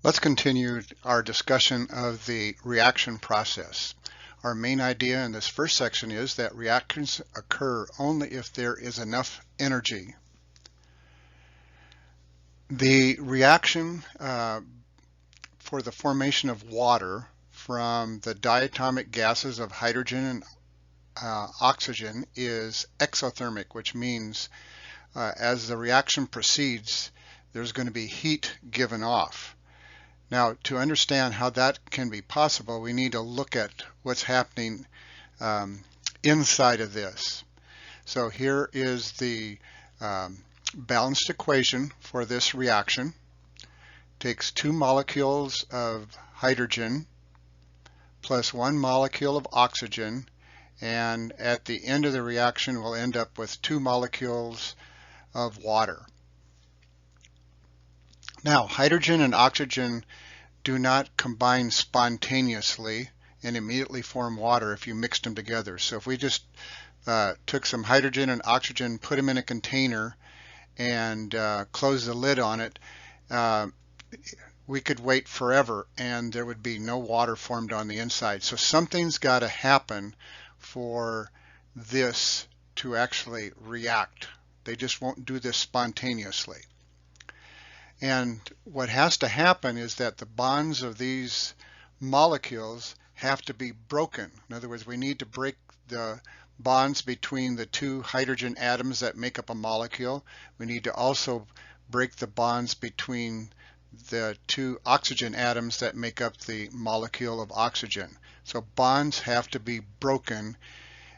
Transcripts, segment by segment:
Let's continue our discussion of the reaction process. Our main idea in this first section is that reactions occur only if there is enough energy. The reaction for the formation of water from the diatomic gases of hydrogen and oxygen is exothermic, which means as the reaction proceeds, there's going to be heat given off. Now, to understand how that can be possible, we need to look at what's happening inside of this. So here is the balanced equation for this reaction. It takes 2 molecules of hydrogen plus 1 molecule of oxygen, and at the end of the reaction we'll end up with 2 molecules of water. Now, hydrogen and oxygen do not combine spontaneously and immediately form water if you mixed them together. So if we just took some hydrogen and oxygen, put them in a container, and close the lid on it, we could wait forever and there would be no water formed on the inside. So something's got to happen for this to actually react. They just won't do this spontaneously. And what has to happen is that the bonds of these molecules have to be broken. In other words, we need to break the bonds between the 2 hydrogen atoms that make up a molecule. We need to also break the bonds between the 2 oxygen atoms that make up the molecule of oxygen. So bonds have to be broken,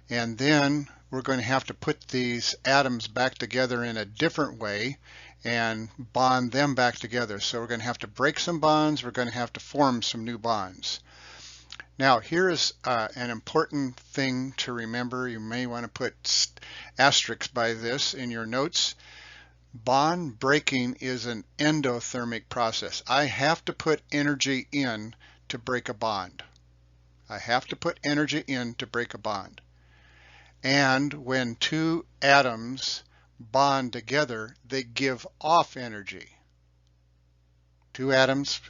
and then we're going to have to put these atoms back together in a different way and bond them back together. So we're going to have to break some bonds, we're going to have to form some new bonds. Now here's an important thing to remember. You may want to put asterisks by this in your notes. Bond breaking is an endothermic process. I have to put energy in to break a bond. I have to put energy in to break a bond. And when 2 atoms bond together, they give off energy. 2 atoms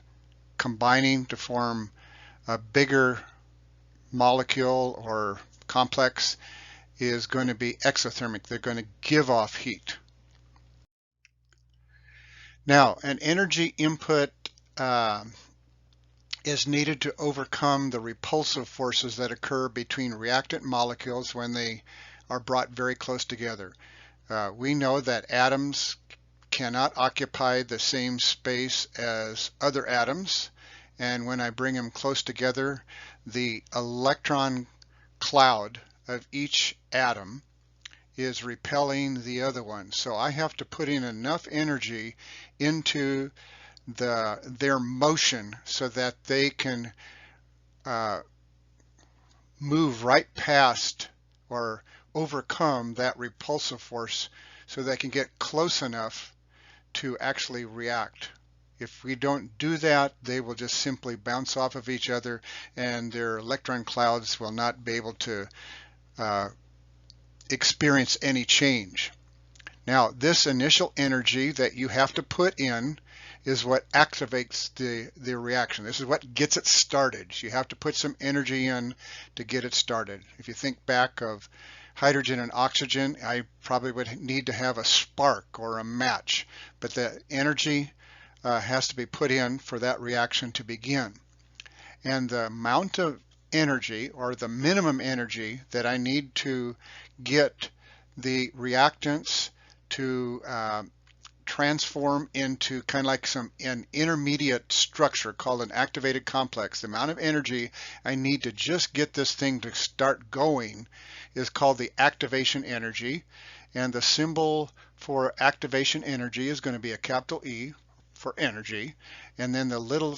combining to form a bigger molecule or complex is going to be exothermic. They're going to give off heat. Now, an energy input is needed to overcome the repulsive forces that occur between reactant molecules when they are brought very close together. We know that atoms cannot occupy the same space as other atoms, and when I bring them close together, the electron cloud of each atom is repelling the other one. So I have to put in enough energy into their motion so that they can move right past or overcome that repulsive force so they can get close enough to actually react. If we don't do that, they will just simply bounce off of each other and their electron clouds will not be able to experience any change. Now, this initial energy that you have to put in is what activates the reaction. This is what gets it started. You have to put some energy in to get it started. If you think back of hydrogen and oxygen, I probably would need to have a spark or a match, but the energy has to be put in for that reaction to begin. And the amount of energy, or the minimum energy that I need to get the reactants to transform into kind of like an intermediate structure called an activated complex. The amount of energy I need to just get this thing to start going is called the activation energy, and the symbol for activation energy is going to be a capital E for energy, and then the little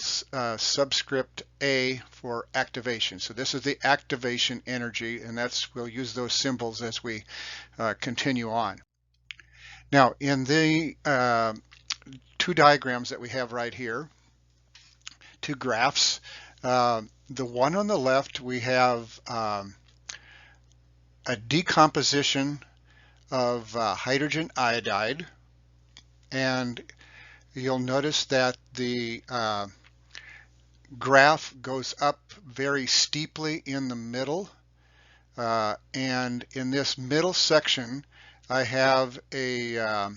subscript A for activation. So this is the activation energy, and we'll use those symbols as we continue on. Now, in the 2 diagrams that we have right here, 2 graphs, the one on the left, we have a decomposition of hydrogen iodide, and you'll notice that the graph goes up very steeply in the middle. And in this middle section, I have the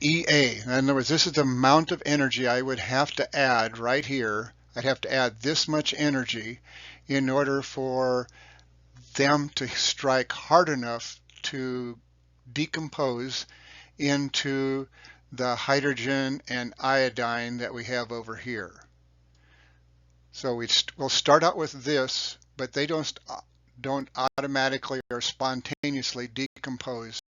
EA. In other words, this is the amount of energy I would have to add right here. I'd have to add this much energy in order for them to strike hard enough to decompose into the hydrogen and iodine that we have over here. So we'll start out with this, but they don't automatically or spontaneously decompose.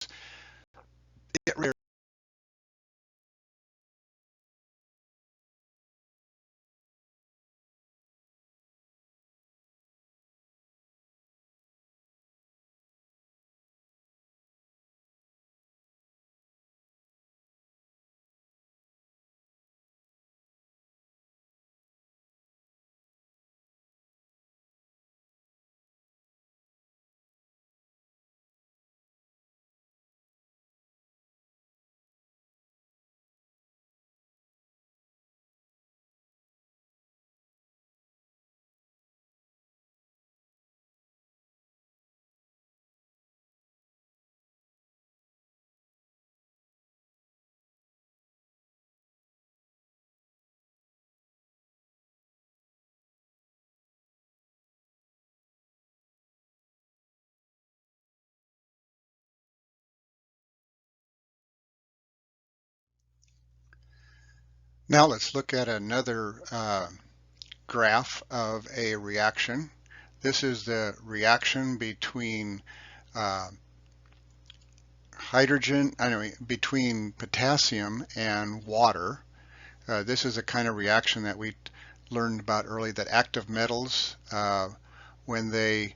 Now let's look at another graph of a reaction. This is the reaction between between potassium and water. This is a kind of reaction that we learned about early, that active metals, when they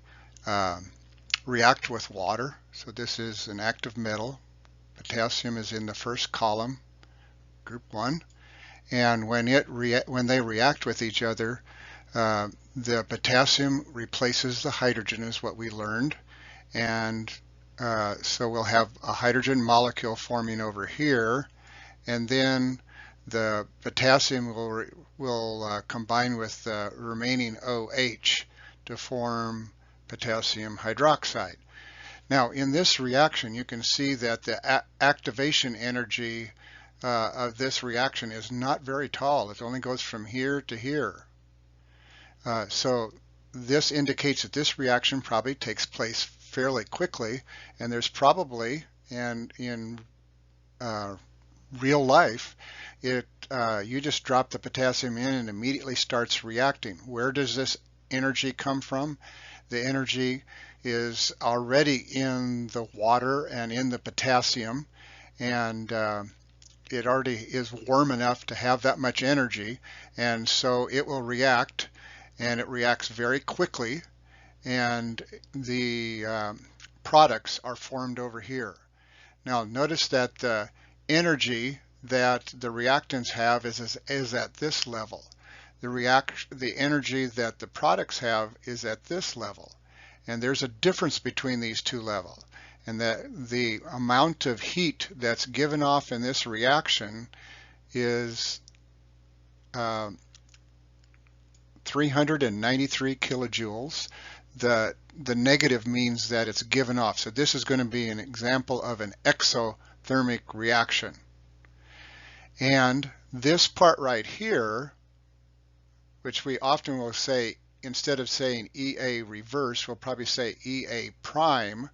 react with water. So this is an active metal. Potassium is in the first column, group 1. And when they react with each other, the potassium replaces the hydrogen, is what we learned. And so we'll have a hydrogen molecule forming over here, and then the potassium will combine with the remaining OH to form potassium hydroxide. Now in this reaction, you can see that the activation energy of this reaction is not very tall. It only goes from here to here. So this indicates that this reaction probably takes place fairly quickly, and there's probably, and in real life, you just drop the potassium in and immediately starts reacting. Where does this energy come from? The energy is already in the water and in the potassium, and it already is warm enough to have that much energy, and so it will react, and it reacts very quickly, and the products are formed over here. Now notice that the energy that the reactants have is at this level. The energy that the products have is at this level, and there's a difference between these two levels. And that the amount of heat that's given off in this reaction is 393 kilojoules. The negative means that it's given off. So this is going to be an example of an exothermic reaction. And this part right here, which we often will say, instead of saying EA reverse, we'll probably say EA prime,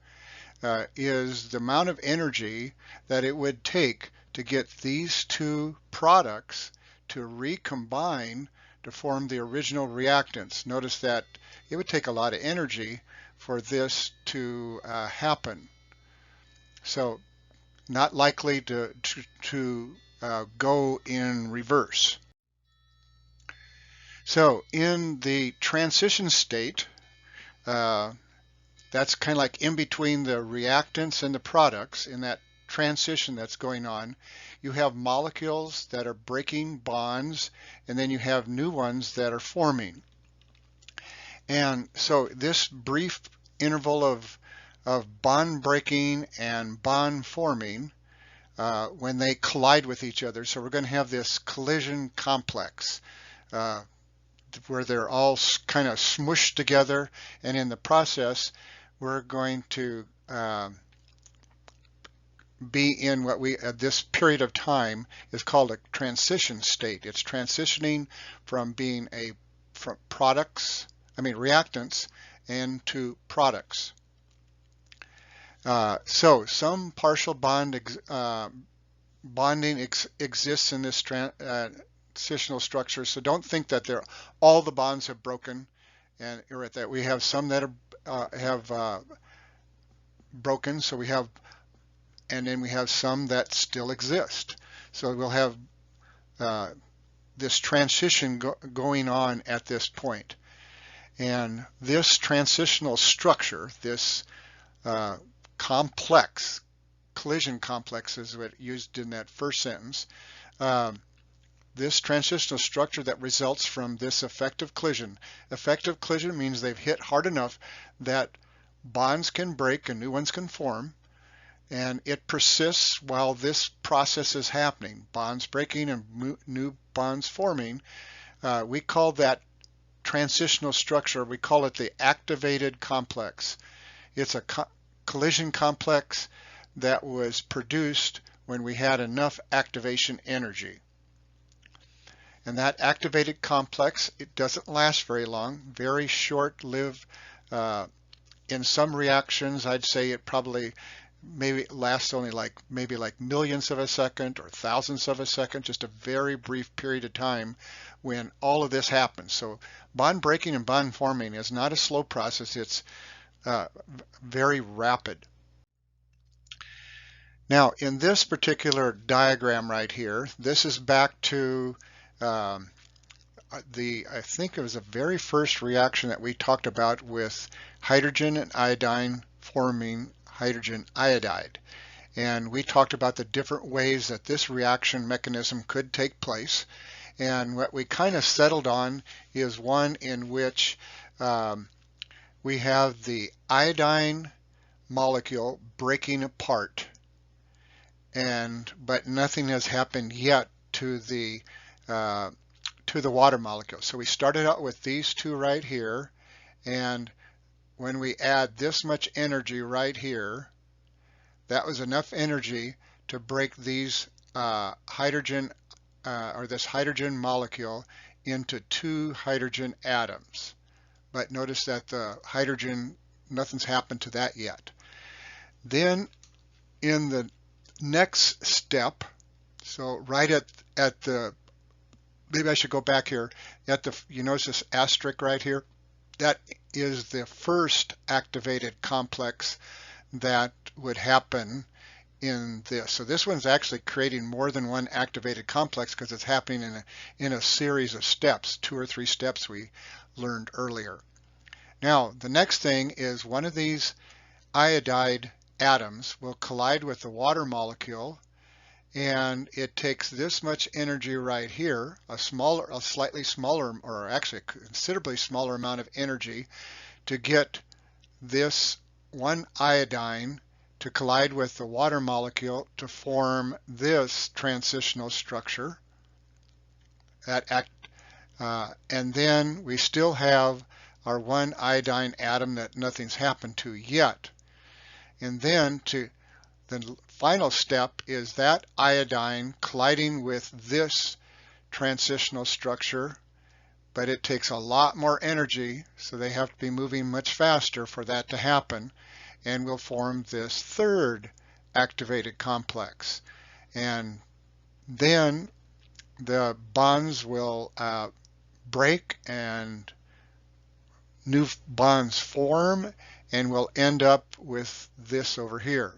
is the amount of energy that it would take to get these two products to recombine to form the original reactants. Notice that it would take a lot of energy for this to happen. So not likely to go in reverse. So in the transition state, that's kind of like in between the reactants and the products. In that transition that's going on, you have molecules that are breaking bonds, and then you have new ones that are forming. And so this brief interval of bond breaking and bond forming when they collide with each other. So we're going to have this collision complex where they're all kind of smushed together, and in the process we're going to be in what we this period of time is called a transition state. It's transitioning from being from reactants, and to products. So some partial bonding exists in this transitional structure. So don't think that all the bonds have broken, or that we have some that have broken. So and then we have some that still exist. So we'll have this transition going on at this point. And this transitional structure, this complex, collision complex is what used in that first sentence, this transitional structure that results from this effective collision. Effective collision means they've hit hard enough that bonds can break and new ones can form, and it persists while this process is happening, bonds breaking and new bonds forming. We call that transitional structure, we call it the activated complex. It's a collision complex that was produced when we had enough activation energy. And that activated complex, it doesn't last very long, very short-lived. In some reactions, I'd say it probably maybe lasts only maybe like millionths of a second or thousandths of a second, just a very brief period of time when all of this happens. So bond breaking and bond forming is not a slow process, it's very rapid. Now in this particular diagram right here, this is back to I think it was the very first reaction that we talked about with hydrogen and iodine forming hydrogen iodide. And we talked about the different ways that this reaction mechanism could take place. And what we kind of settled on is one in which we have the iodine molecule breaking apart, but nothing has happened yet to the water molecule. So we started out with these two right here, and when we add this much energy right here, that was enough energy to break these hydrogen or this hydrogen molecule into two hydrogen atoms. But notice that the hydrogen, nothing's happened to that yet. Then in the next step, so right at the, maybe I should go back here, you notice this asterisk right here? That is the first activated complex that would happen in this. So this one's actually creating more than one activated complex because it's happening in a series of steps, 2 or 3 steps we learned earlier. Now the next thing is one of these iodide atoms will collide with the water molecule, and it takes this much energy right here, a slightly smaller, or actually a considerably smaller amount of energy, to get this one iodine to collide with the water molecule to form this transitional structure. And then we still have our one iodine atom that nothing's happened to yet. And then the final step is that iodine colliding with this transitional structure, but it takes a lot more energy, so they have to be moving much faster for that to happen, and will form this third activated complex. And then the bonds will break and new bonds form, and we'll end up with this over here.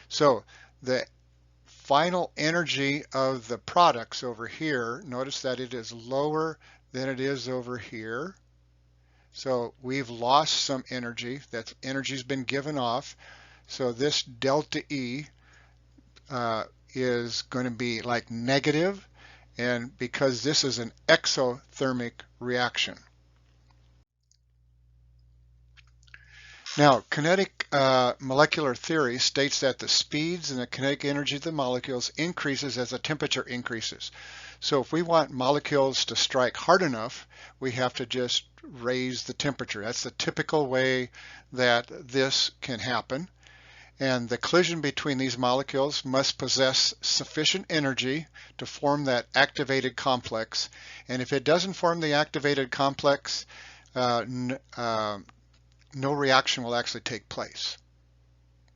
So the final energy of the products over here, notice that it is lower than it is over here. So we've lost some energy. That energy's been given off. So this delta E is going to be like negative, and because this is an exothermic reaction. Now, kinetic molecular theory states that the speeds and the kinetic energy of the molecules increases as the temperature increases. So if we want molecules to strike hard enough, we have to just raise the temperature. That's the typical way that this can happen. And the collision between these molecules must possess sufficient energy to form that activated complex. And if it doesn't form the activated complex, no reaction will actually take place.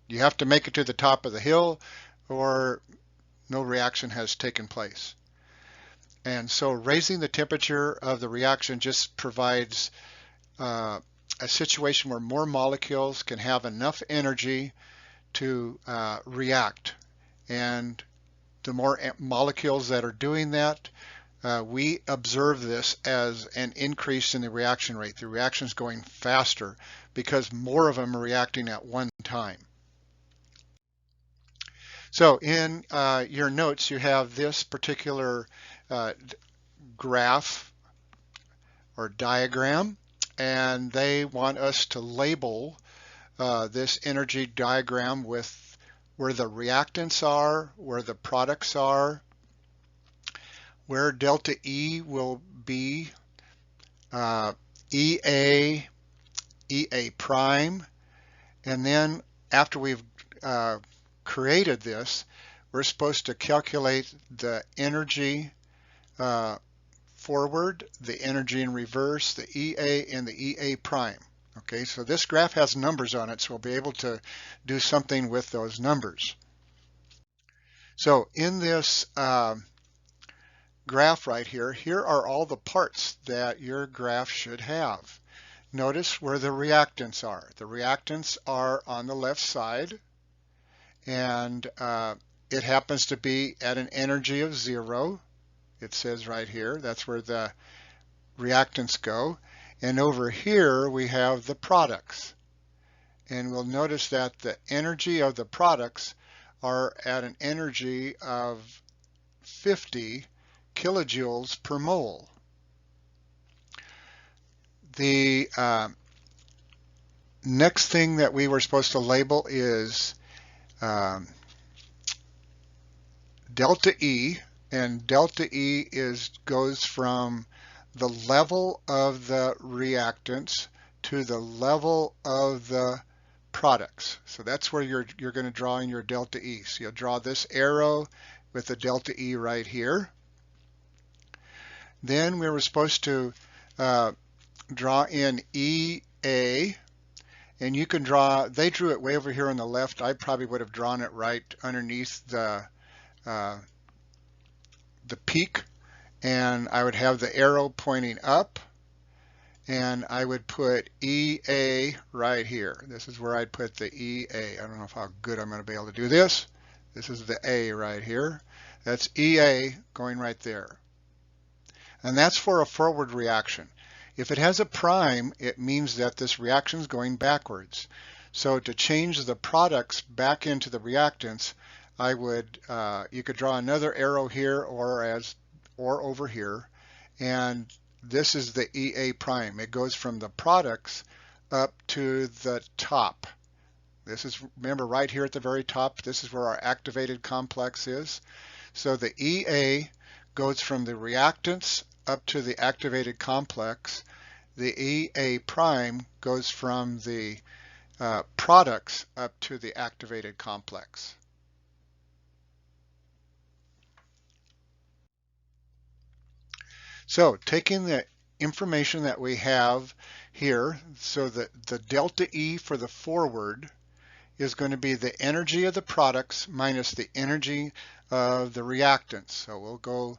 You have to make it to the top of the hill or no reaction has taken place. And so raising the temperature of the reaction just provides a situation where more molecules can have enough energy to react. And the more molecules that are doing that, we observe this as an increase in the reaction rate. The reaction is going faster because more of them are reacting at one time. So in your notes, you have this particular graph or diagram, and they want us to label this energy diagram with where the reactants are, where the products are, where delta E will be, EA, EA prime, and then after we've created this, we're supposed to calculate the energy forward, the energy in reverse, the EA and the EA prime. Okay, so this graph has numbers on it, so we'll be able to do something with those numbers. So in this graph right here, here are all the parts that your graph should have. Notice where the reactants are. The reactants are on the left side, and it happens to be at an energy of 0. It says right here, that's where the reactants go. And over here we have the products. And we'll notice that the energy of the products are at an energy of 50 kilojoules per mole. The next thing that we were supposed to label is delta E, and delta E goes from the level of the reactants to the level of the products. So that's where you're going to draw in your delta E. So you'll draw this arrow with the delta E right here. Then we were supposed to draw in EA, and you can draw, they drew it way over here on the left. I probably would have drawn it right underneath the peak, and I would have the arrow pointing up, and I would put EA right here. This is where I'd put the EA. I don't know how good I'm going to be able to do this. This is the A right here. That's EA going right there. And that's for a forward reaction. If it has a prime, it means that this reaction is going backwards. So to change the products back into the reactants, I would, you could draw another arrow here or over here, and this is the EA prime. It goes from the products up to the top. This is, remember, right here at the very top, this is where our activated complex is. So the EA goes from the reactants up to the activated complex. The EA prime goes from the products up to the activated complex. So taking the information that we have here, so that the delta E for the forward is going to be the energy of the products minus the energy of the reactants. So we'll go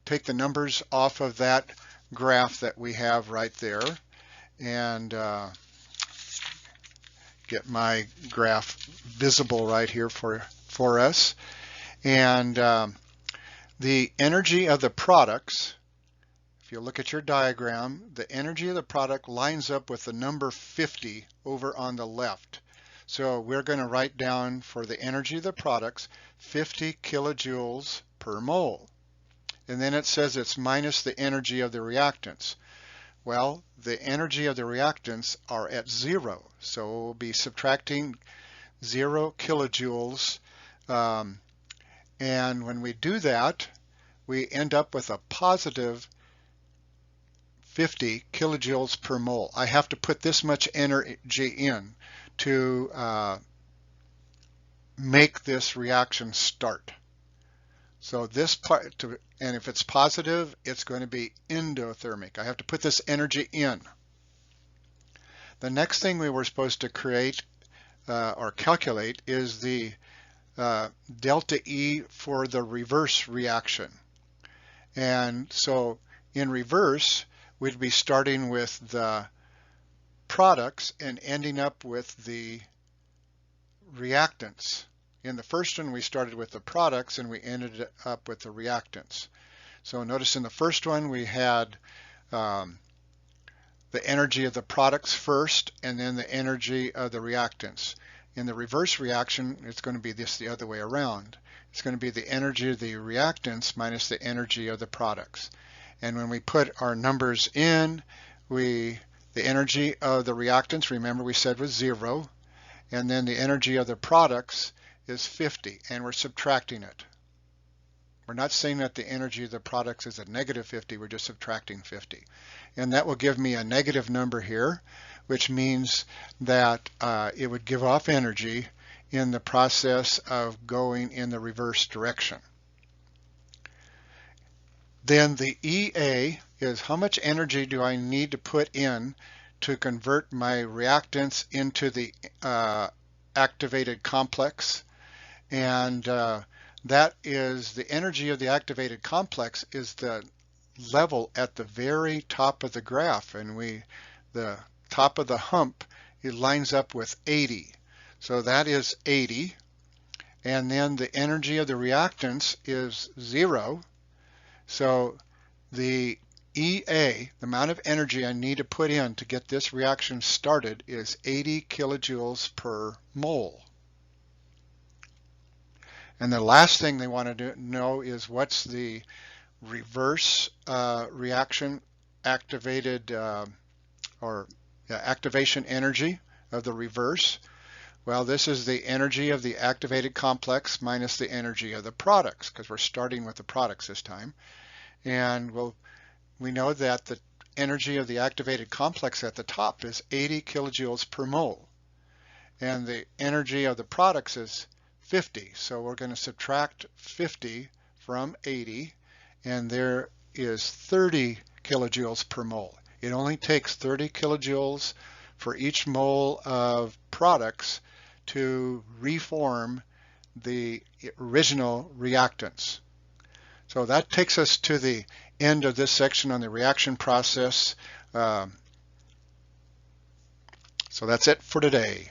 take the numbers off of that graph that we have right there and get my graph visible right here for us. And the energy of the products, if you look at your diagram, the energy of the product lines up with the number 50 over on the left. So we're going to write down for the energy of the products 50 kilojoules per mole. And then it says it's minus the energy of the reactants. Well, the energy of the reactants are at 0. So we'll be subtracting 0 kilojoules. And when we do that, we end up with a positive 50 kilojoules per mole. I have to put this much energy in to make this reaction start. So this part, and if it's positive, it's going to be endothermic. I have to put this energy in. The next thing we were supposed to create or calculate is the delta E for the reverse reaction. And so in reverse, we'd be starting with the products and ending up with the reactants. In the first one, we started with the products and we ended up with the reactants. So notice in the first one, we had the energy of the products first and then the energy of the reactants. In the reverse reaction, it's going to be the other way around. It's going to be the energy of the reactants minus the energy of the products. And when we put our numbers in, the energy of the reactants, remember we said was 0, and then the energy of the products is 50, and we're subtracting it. We're not saying that the energy of the products is a negative 50, we're just subtracting 50. And that will give me a negative number here, which means that it would give off energy in the process of going in the reverse direction. Then the EA is how much energy do I need to put in to convert my reactants into the activated complex. And that is the energy of the activated complex is the level at the very top of the graph. And the top of the hump, it lines up with 80. So that is 80. And then the energy of the reactants is 0. So the EA, the amount of energy I need to put in to get this reaction started, is 80 kilojoules per mole. And the last thing they want to know is what's the reverse reaction activated activation energy of the reverse. Well, this is the energy of the activated complex minus the energy of the products, because we're starting with the products this time. And we know that the energy of the activated complex at the top is 80 kilojoules per mole. And the energy of the products is 50. So we're going to subtract 50 from 80, and there is 30 kilojoules per mole. It only takes 30 kilojoules for each mole of products to reform the original reactants. So that takes us to the end of this section on the reaction process. So that's it for today.